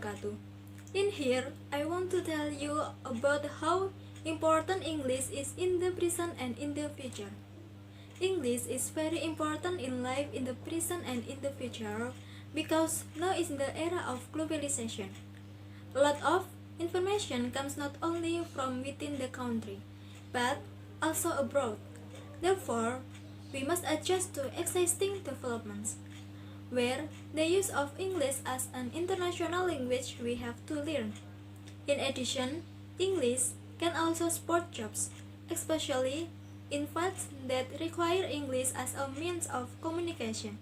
wabarakatuh. In here, I want to tell you about how important English is in the present and in the future. English is very important in life in the present and in the future because now is the era of globalization. A lot of information comes not only from within the country, but also abroad. Therefore, we must adjust to existing developments, where the use of English as an international language we have to learn. In addition, English can also support jobs, especially in fields that require English as a means of communication,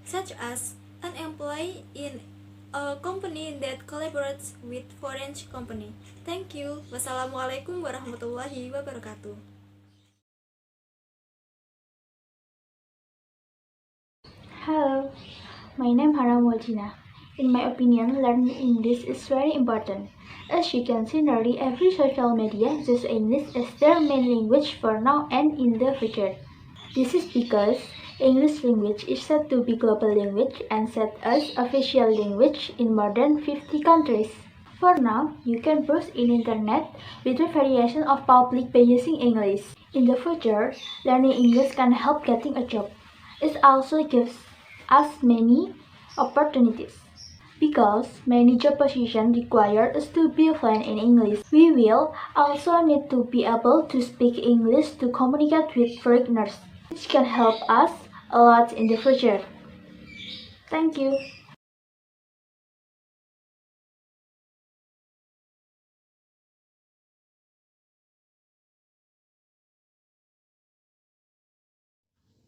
such as an employee in a company that collaborates with foreign company. Thank you. Wassalamualaikum warahmatullahi wabarakatuh. Hello, my name is Hana Moljina. In my opinion, learning English is very important. As you can see, nearly every social media uses English as their main language for now and in the future. This is because English language is said to be global language and set as official language in more than 50 countries. For now, you can browse in internet with a variation of public by using English. In the future, learning English can help getting a job. It also gives us many opportunities. Because many job positions require us to be fluent in English, we will also need to be able to speak English to communicate with foreigners, which can help us a lot in the future. Thank you.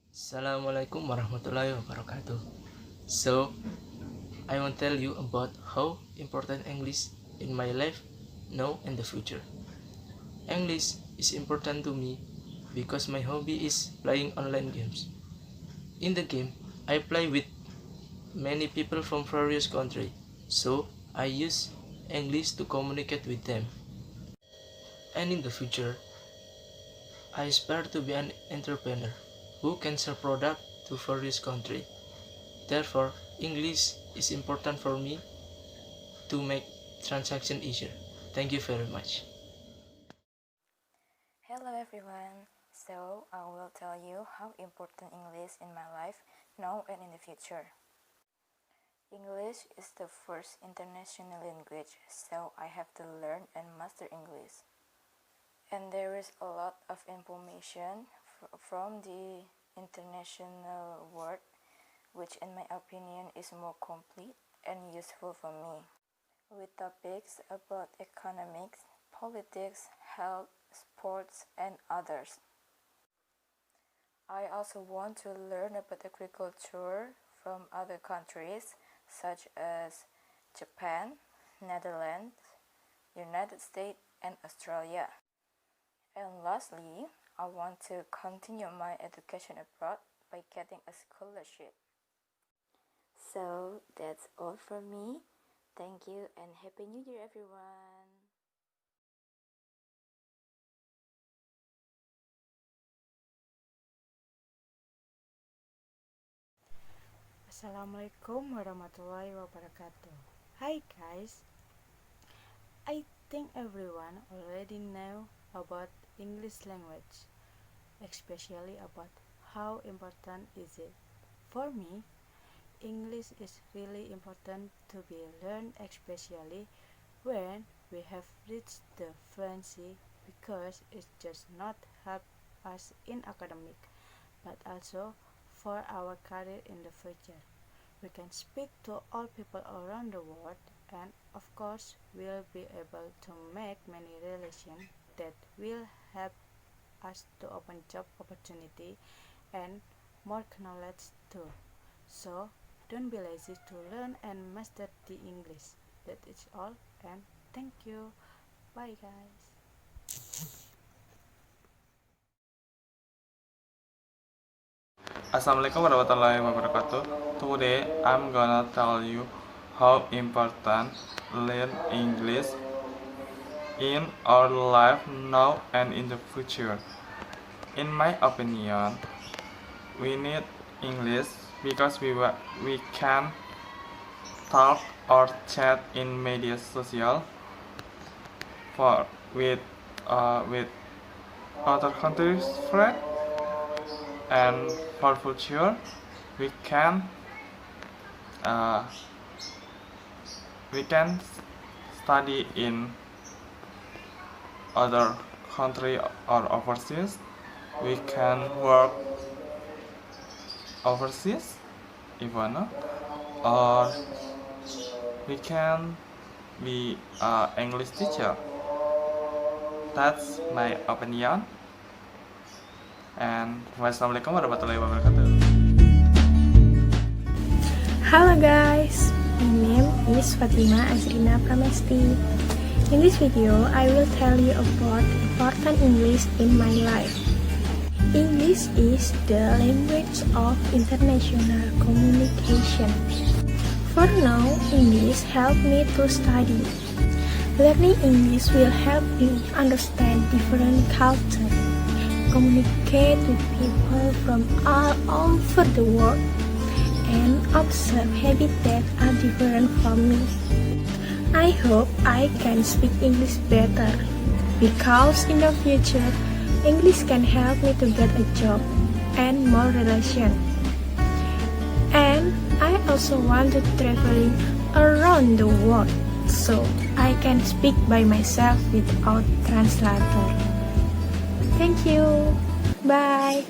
Assalamualaikum warahmatullahi wabarakatuh. So, I want to tell you about how important English in my life now and the future. English is important to me because my hobby is playing online games. In the game, I play with many people from various countries, so I use English to communicate with them. And in the future, I aspire to be an entrepreneur who can sell product to various countries. Therefore, English is important for me to make transaction easier. Thank you very much. Hello everyone. So I will tell you how important English in my life now and in the future. English is the first international language, so I have to learn and master English. And there is a lot of information from the international world, which in my opinion is more complete and useful for me. With topics about economics, politics, health, sports, and others. I also want to learn about agriculture from other countries such as Japan, Netherlands, United States, and Australia. And lastly, I want to continue my education abroad by getting a scholarship. So that's all from me. Thank you and Happy New Year everyone! Assalamualaikum warahmatullahi wabarakatuh. Hi guys, I think everyone already know about English language, especially about how important is it. For me, English is really important to be learned, especially when we have reached the fluency, because it just not help us in academic but also for our career in the future. We can speak to all people around the world, and of course we'll be able to make many relations that will help us to open job opportunity and more knowledge too. So don't be lazy to learn and master the English. That is all, and thank you. Bye guys. Assalamualaikum warahmatullahi wabarakatuh. Today I'm gonna tell you how important learn English in our life now and in the future. In my opinion, we need English because we can talk or chat in media social for with other countries' friends, and for future we can uh, study in other country or overseas. We can work overseas even, or we can be an English teacher. That's my opinion. And wassalamualaikum warahmatullahi wabarakatuh. Hello guys, my name is Fatima Azrina Pramesti. In this video, I will tell you about important English in my life. English is the language of international communication. For now, English help me to study. Learning English will help me understand different cultures, communicate with people from all over the world, and observe habits that are different from me. I hope I can speak English better, because in the future, English can help me to get a job and more relation. And I also want to traveling around the world, so I can speak by myself without translator. Thank you. Bye.